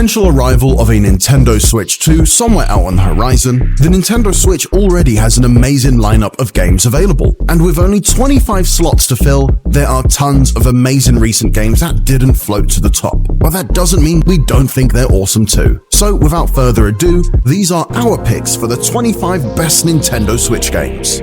potential arrival of a Nintendo Switch 2 somewhere out on the horizon, the Nintendo Switch already has an amazing lineup of games available, and with only 25 slots to fill, there are tons of amazing recent games that didn't float to the top. But that doesn't mean we don't think they're awesome too. So without further ado, these are our picks for the 25 best Nintendo Switch games.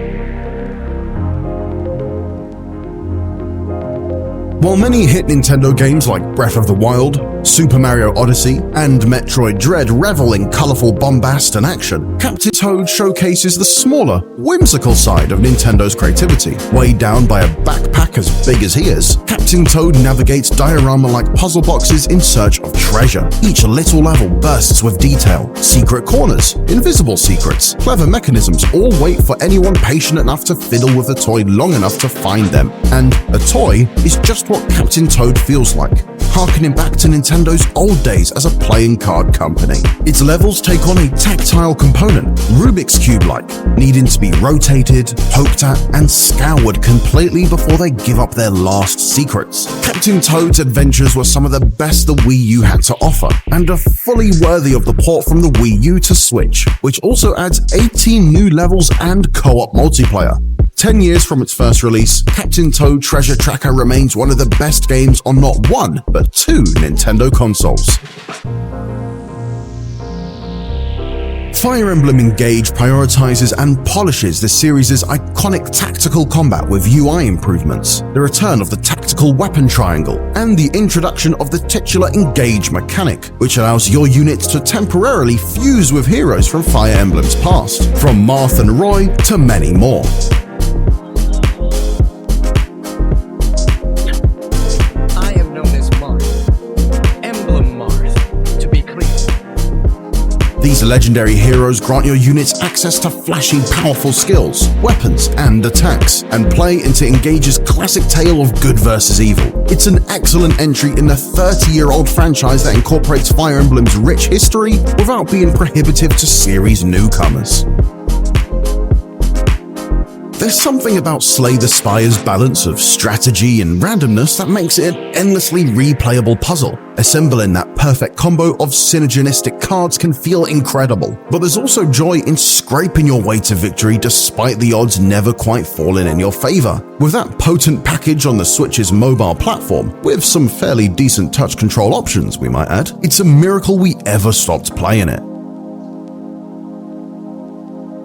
While many hit Nintendo games like Breath of the Wild, Super Mario Odyssey, and Metroid Dread revel in colorful bombast and action, Captain Toad showcases the smaller, whimsical side of Nintendo's creativity. Weighed down by a backpack as big as he is, Captain Toad navigates diorama-like puzzle boxes in search of treasure. Each little level bursts with detail, secret corners, invisible secrets, clever mechanisms all wait for anyone patient enough to fiddle with a toy long enough to find them. And a toy is just what Captain Toad feels like, harkening back to Nintendo's old days as a playing card company. Its levels take on a tactile component, Rubik's Cube-like, needing to be rotated, poked at, and scoured completely before they give up their last secrets. Captain Toad's adventures were some of the best the Wii U had to offer, and are fully worthy of the port from the Wii U to Switch, which also adds 18 new levels and co-op multiplayer. 10 years from its first release, Captain Toad Treasure Tracker remains one of the best games on not one, but two Nintendo consoles. Fire Emblem Engage prioritizes and polishes the series' iconic tactical combat with UI improvements, the return of the tactical weapon triangle, and the introduction of the titular Engage mechanic, which allows your units to temporarily fuse with heroes from Fire Emblem's past, from Marth and Roy to many more. These legendary heroes grant your units access to flashy, powerful skills, weapons, and attacks, and play into Engage's classic tale of good versus evil. It's an excellent entry in the 30-year-old franchise that incorporates Fire Emblem's rich history without being prohibitive to series newcomers. There's something about Slay the Spire's balance of strategy and randomness that makes it an endlessly replayable puzzle. Assembling that perfect combo of synergistic cards can feel incredible, but there's also joy in scraping your way to victory despite the odds never quite falling in your favor. With that potent package on the Switch's mobile platform, with some fairly decent touch control options we might add, it's a miracle we ever stopped playing it.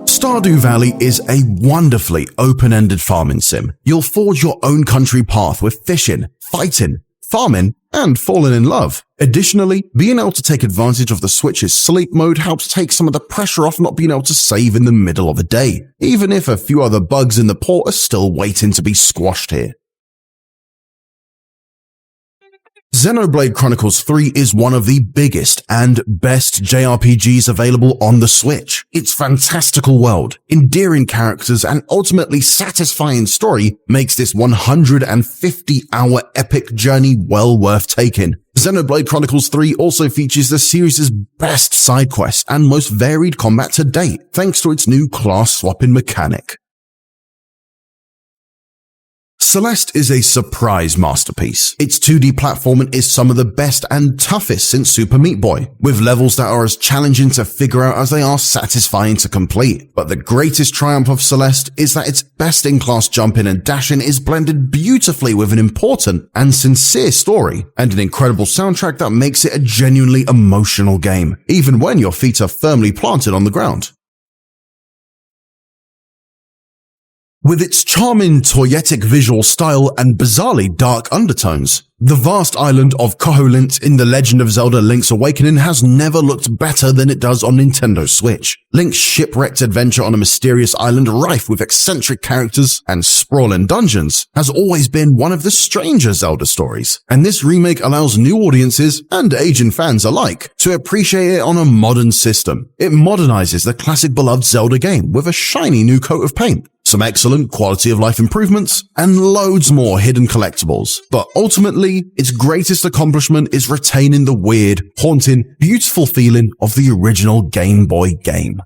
Stardew Valley is a wonderfully open-ended farming sim. You'll forge your own country path with fishing, fighting, farming, and falling in love. Additionally, being able to take advantage of the Switch's sleep mode helps take some of the pressure off not being able to save in the middle of a day, even if a few other bugs in the port are still waiting to be squashed here. Xenoblade Chronicles 3 is one of the biggest and best JRPGs available on the Switch. Its fantastical world, endearing characters, and ultimately satisfying story makes this 150-hour epic journey well worth taking. Xenoblade Chronicles 3 also features the series' best side quests and most varied combat to date, thanks to its new class-swapping mechanic. Celeste is a surprise masterpiece. Its 2D platforming is some of the best and toughest since Super Meat Boy, with levels that are as challenging to figure out as they are satisfying to complete. But the greatest triumph of Celeste is that its best-in-class jumping and dashing is blended beautifully with an important and sincere story, and an incredible soundtrack that makes it a genuinely emotional game, even when your feet are firmly planted on the ground. With its charming toyetic visual style and bizarrely dark undertones, the vast island of Koholint in The Legend of Zelda Link's Awakening has never looked better than it does on Nintendo Switch. Link's shipwrecked adventure on a mysterious island rife with eccentric characters and sprawling dungeons has always been one of the stranger Zelda stories, and this remake allows new audiences and aging fans alike to appreciate it on a modern system. It modernizes the classic beloved Zelda game with a shiny new coat of paint, some excellent quality of life improvements, and loads more hidden collectibles. But ultimately, its greatest accomplishment is retaining the weird, haunting, beautiful feeling of the original Game Boy game.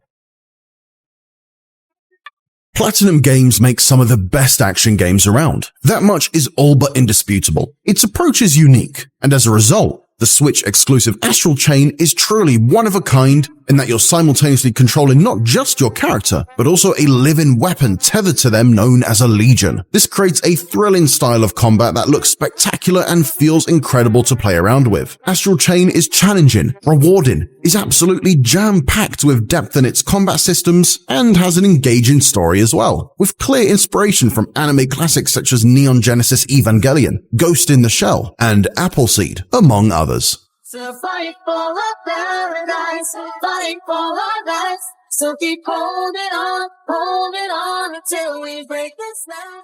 Platinum Games makes some of the best action games around. That much is all but indisputable. Its approach is unique, and as a result, The Switch exclusive Astral Chain is truly one of a kind in that you're simultaneously controlling not just your character, but also a living weapon tethered to them known as a Legion. This creates a thrilling style of combat that looks spectacular and feels incredible to play around with. Astral Chain is challenging, rewarding, is absolutely jam-packed with depth in its combat systems, and has an engaging story as well, with clear inspiration from anime classics such as Neon Genesis Evangelion, Ghost in the Shell, and Appleseed, among others. So fight for a paradise, fight for our lives. So keep holding on until we break this now.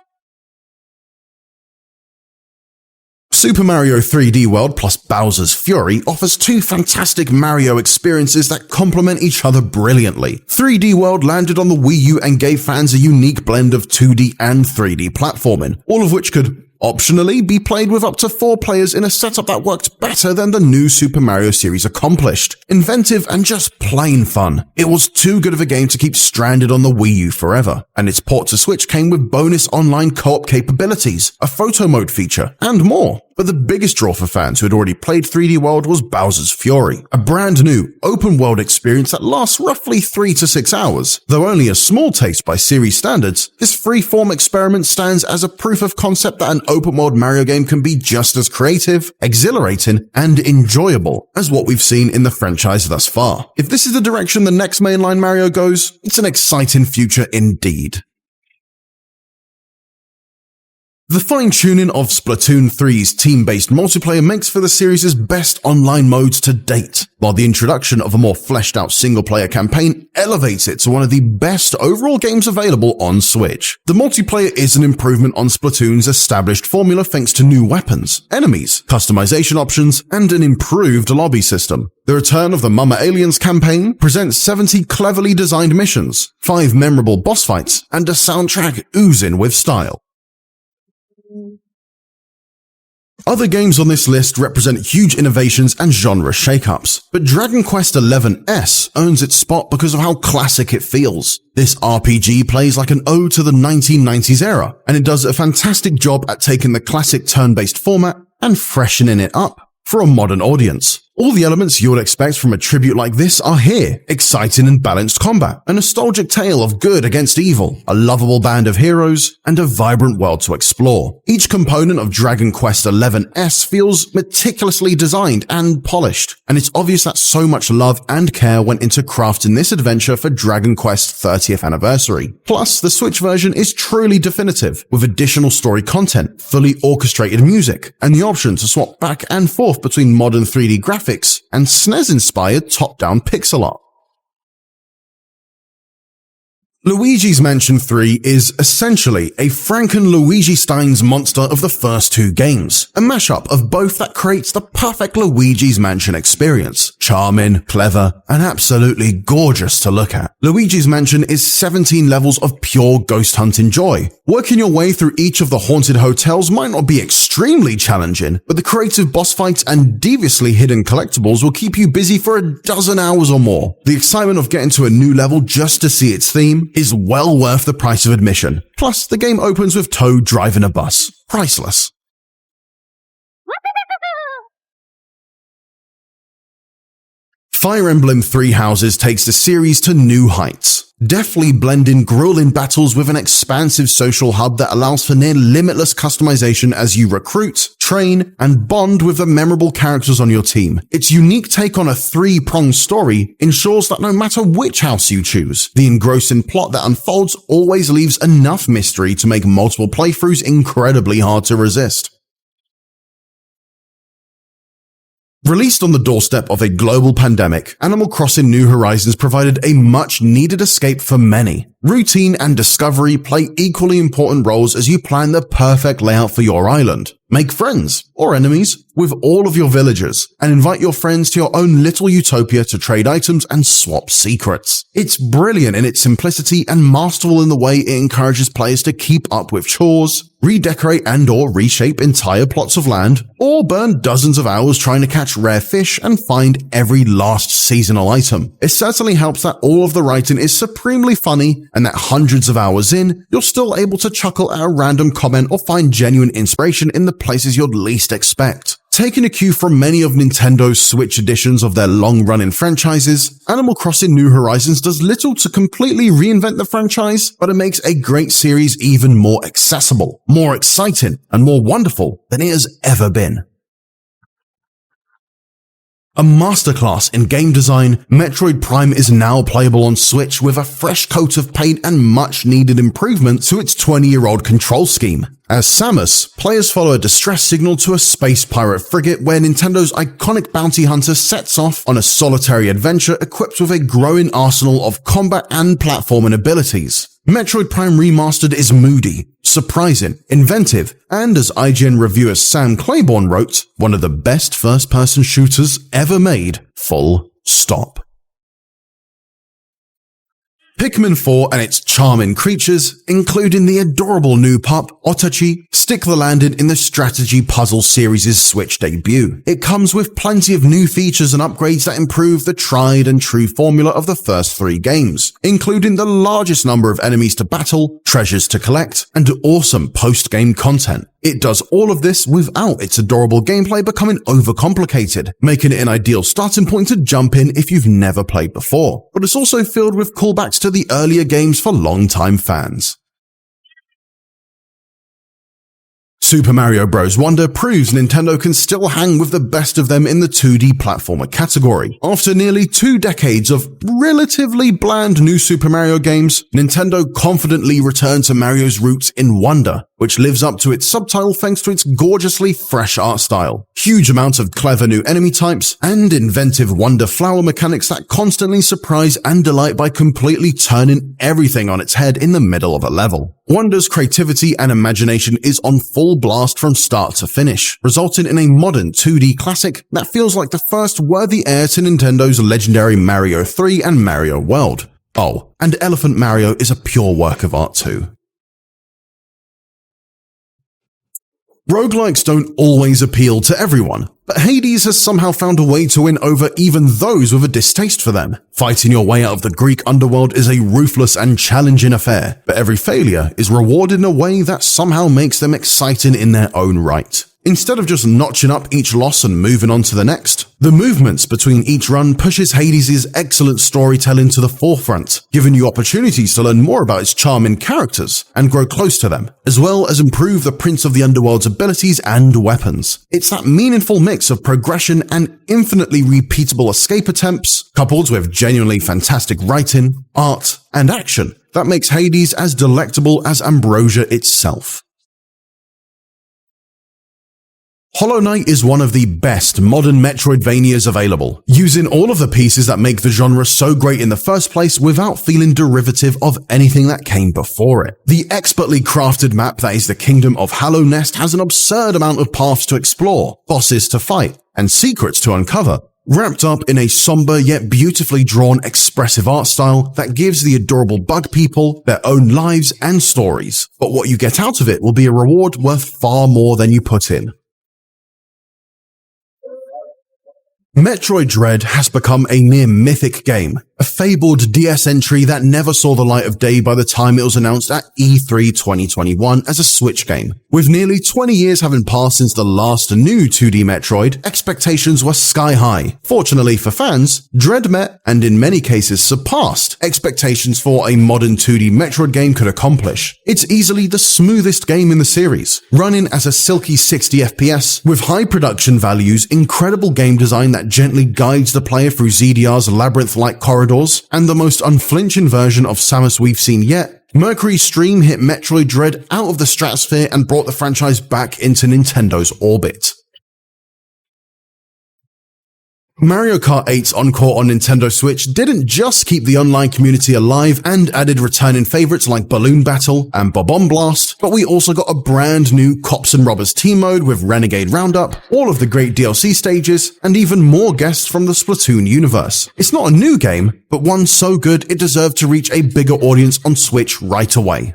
Super Mario 3D World plus Bowser's Fury offers two fantastic Mario experiences that complement each other brilliantly. 3D World landed on the Wii U and gave fans a unique blend of 2D and 3D platforming, all of which could optionally be played with up to 4 players in a setup that worked better than the new Super Mario series accomplished. Inventive and just plain fun. It was too good of a game to keep stranded on the Wii U forever, and its port to Switch came with bonus online co-op capabilities, a photo mode feature, and more. But the biggest draw for fans who had already played 3D World was Bowser's Fury, a brand new, open-world experience that lasts roughly 3 to 6 hours. Though only a small taste by series standards, this free-form experiment stands as a proof of concept that an open-world Mario game can be just as creative, exhilarating, and enjoyable as what we've seen in the franchise thus far. If this is the direction the next mainline Mario goes, it's an exciting future indeed. The fine-tuning of Splatoon 3's team-based multiplayer makes for the series' best online modes to date, while the introduction of a more fleshed-out single-player campaign elevates it to one of the best overall games available on Switch. The multiplayer is an improvement on Splatoon's established formula thanks to new weapons, enemies, customization options, and an improved lobby system. The return of the Mama Aliens campaign presents 70 cleverly designed missions, 5 memorable boss fights, and a soundtrack oozing with style. Other games on this list represent huge innovations and genre shakeups, but Dragon Quest XI-S earns its spot because of how classic it feels. This RPG plays like an ode to the 1990s era, and it does a fantastic job at taking the classic turn-based format and freshening it up for a modern audience. All the elements you would expect from a tribute like this are here: exciting and balanced combat, a nostalgic tale of good against evil, a lovable band of heroes, and a vibrant world to explore. Each component of Dragon Quest XI-S feels meticulously designed and polished, and it's obvious that so much love and care went into crafting this adventure for Dragon Quest 30th anniversary. Plus, the Switch version is truly definitive, with additional story content, fully orchestrated music, and the option to swap back and forth between modern 3D graphics and SNES-inspired top-down pixel art. Luigi's Mansion 3 is essentially a Franken-Luigi-Stein's monster of the first 2 games, a mashup of both that creates the perfect Luigi's Mansion experience. Charming, clever, and absolutely gorgeous to look at. Luigi's Mansion is 17 levels of pure ghost hunting joy. Working your way through each of the haunted hotels might not be extremely challenging, but the creative boss fights and deviously hidden collectibles will keep you busy for a dozen hours or more. The excitement of getting to a new level just to see its theme is well worth the price of admission. Plus, the game opens with Toad driving a bus. Priceless. Fire Emblem Three Houses takes the series to new heights, deftly blending grueling battles with an expansive social hub that allows for near limitless customization as you recruit, train, and bond with the memorable characters on your team. Its unique take on a 3-pronged story ensures that no matter which house you choose, the engrossing plot that unfolds always leaves enough mystery to make multiple playthroughs incredibly hard to resist. Released on the doorstep of a global pandemic, Animal Crossing New Horizons provided a much-needed escape for many. Routine and discovery play equally important roles as you plan the perfect layout for your island. Make friends, or enemies, with all of your villagers, and invite your friends to your own little utopia to trade items and swap secrets. It's brilliant in its simplicity and masterful in the way it encourages players to keep up with chores, redecorate and or reshape entire plots of land, or burn dozens of hours trying to catch rare fish and find every last seasonal item. It certainly helps that all of the writing is supremely funny and that hundreds of hours in, you're still able to chuckle at a random comment or find genuine inspiration in the places you'd least expect. Taking a cue from many of Nintendo's Switch editions of their long-running franchises, Animal Crossing New Horizons does little to completely reinvent the franchise, but it makes a great series even more accessible, more exciting, and more wonderful than it has ever been. A masterclass in game design, Metroid Prime is now playable on Switch with a fresh coat of paint and much needed improvement to its 20-year-old control scheme. As Samus, players follow a distress signal to a space pirate frigate where Nintendo's iconic bounty hunter sets off on a solitary adventure equipped with a growing arsenal of combat and platforming abilities. Metroid Prime Remastered is moody, surprising, inventive, and as IGN reviewer Sam Claiborne wrote, one of the best first-person shooters ever made, full stop. Pikmin 4 and its charming creatures, including the adorable new pup, Otachi, stick the landing in the strategy puzzle series' Switch debut. It comes with plenty of new features and upgrades that improve the tried and true formula of the first 3 games, including the largest number of enemies to battle, treasures to collect, and awesome post-game content. It does all of this without its adorable gameplay becoming overcomplicated, making it an ideal starting point to jump in if you've never played before. But it's also filled with callbacks to the earlier games for long-time fans. Super Mario Bros. Wonder proves Nintendo can still hang with the best of them in the 2D platformer category. After nearly 2 decades of relatively bland new Super Mario games, Nintendo confidently returned to Mario's roots in Wonder, which lives up to its subtitle thanks to its gorgeously fresh art style, huge amounts of clever new enemy types, and inventive Wonder flower mechanics that constantly surprise and delight by completely turning everything on its head in the middle of a level. Wonder's creativity and imagination is on full blast from start to finish, resulting in a modern 2D classic that feels like the first worthy heir to Nintendo's legendary Mario 3 and Mario World. Oh, and Elephant Mario is a pure work of art too. Roguelikes don't always appeal to everyone, but Hades has somehow found a way to win over even those with a distaste for them. Fighting your way out of the Greek underworld is a ruthless and challenging affair, but every failure is rewarded in a way that somehow makes them exciting in their own right. Instead of just notching up each loss and moving on to the next, the movements between each run pushes Hades' excellent storytelling to the forefront, giving you opportunities to learn more about its charming characters and grow close to them, as well as improve the Prince of the Underworld's abilities and weapons. It's that meaningful mix of progression and infinitely repeatable escape attempts, coupled with genuinely fantastic writing, art, and action, that makes Hades as delectable as Ambrosia itself. Hollow Knight is one of the best modern Metroidvanias available, using all of the pieces that make the genre so great in the first place without feeling derivative of anything that came before it. The expertly crafted map that is the Kingdom of Hallow Nest has an absurd amount of paths to explore, bosses to fight, and secrets to uncover, wrapped up in a somber yet beautifully drawn expressive art style that gives the adorable bug people their own lives and stories. But what you get out of it will be a reward worth far more than you put in. Metroid Dread has become a near mythic game, a fabled DS entry that never saw the light of day by the time it was announced at E3 2021 as a Switch game. With nearly 20 years having passed since the last new 2D Metroid, expectations were sky high. Fortunately for fans, Dread met, and in many cases surpassed, expectations for a modern 2D Metroid game could accomplish. It's easily the smoothest game in the series, running as a silky 60 FPS with high production values, incredible game design that gently guides the player through ZDR's labyrinth-like corridors, and the most unflinching version of Samus we've seen yet. Mercury's Stream hit Metroid Dread out of the stratosphere and brought the franchise back into Nintendo's orbit. Mario Kart 8's encore on Nintendo Switch didn't just keep the online community alive and added returning favorites like Balloon Battle and Bob-omb Blast, but we also got a brand new Cops and Robbers team mode with Renegade Roundup, all of the great DLC stages, and even more guests from the Splatoon universe. It's not a new game, but one so good it deserved to reach a bigger audience on Switch right away.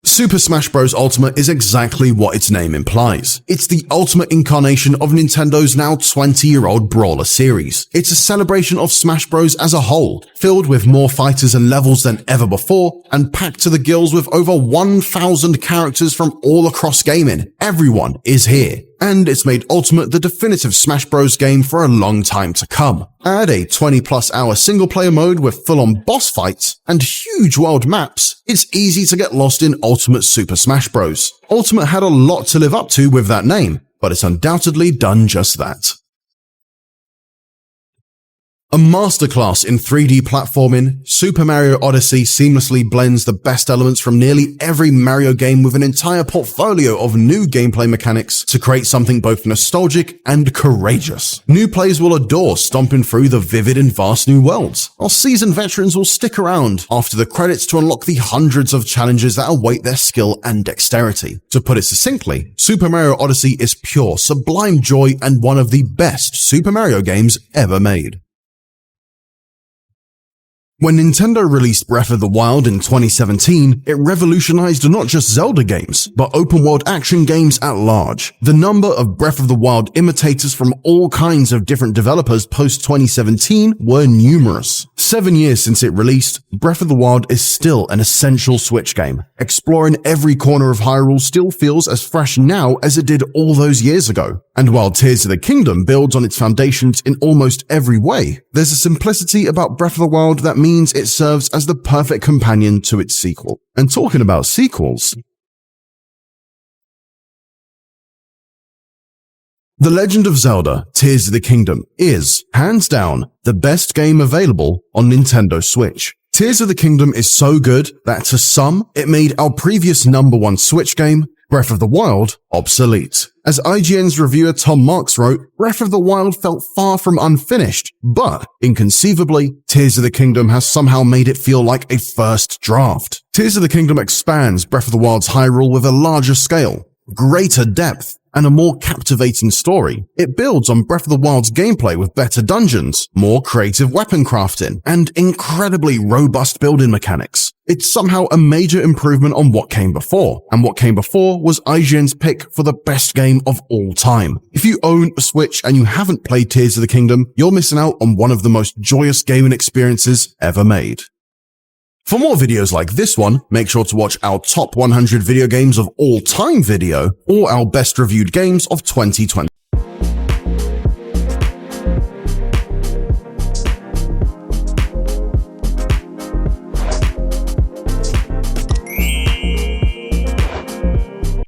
Super Smash Bros. Ultimate is exactly what its name implies. It's the ultimate incarnation of Nintendo's now 20-year-old brawler series. It's a celebration of Smash Bros. As a whole, filled with more fighters and levels than ever before, and packed to the gills with over 1,000 characters from all across gaming. Everyone is here. And it's made Ultimate the definitive Smash Bros. Game for a long time to come. Add a 20+ hour single-player mode with full-on boss fights and huge world maps, it's easy to get lost in Ultimate Super Smash Bros. Ultimate had a lot to live up to with that name, but it's undoubtedly done just that. A masterclass in 3D platforming, Super Mario Odyssey seamlessly blends the best elements from nearly every Mario game with an entire portfolio of new gameplay mechanics to create something both nostalgic and courageous. New players will adore stomping through the vivid and vast new worlds, while seasoned veterans will stick around after the credits to unlock the hundreds of challenges that await their skill and dexterity. To put it succinctly, Super Mario Odyssey is pure, sublime joy and one of the best Super Mario games ever made. When Nintendo released Breath of the Wild in 2017, it revolutionized not just Zelda games, but open-world action games at large. The number of Breath of the Wild imitators from all kinds of different developers post-2017 were numerous. 7 years since it released, Breath of the Wild is still an essential Switch game. Exploring every corner of Hyrule still feels as fresh now as it did all those years ago. And while Tears of the Kingdom builds on its foundations in almost every way, there's a simplicity about Breath of the Wild that means it serves as the perfect companion to its sequel. And talking about sequels, The Legend of Zelda: Tears of the Kingdom is, hands down, the best game available on Nintendo Switch. Tears of the Kingdom is so good that to some, it made our previous #1 Switch game, Breath of the Wild, obsolete. As IGN's reviewer Tom Marks wrote, Breath of the Wild felt far from unfinished, but, inconceivably, Tears of the Kingdom has somehow made it feel like a first draft. Tears of the Kingdom expands Breath of the Wild's Hyrule with a larger scale, greater depth, and a more captivating story. It builds on Breath of the Wild's gameplay with better dungeons, more creative weapon crafting, and incredibly robust building mechanics. It's somehow a major improvement on what came before, and what came before was IGN's pick for the best game of all time. If you own a Switch and you haven't played Tears of the Kingdom, you're missing out on one of the most joyous gaming experiences ever made. For more videos like this one, make sure to watch our top 100 video games of all time video or our best reviewed games of 2020.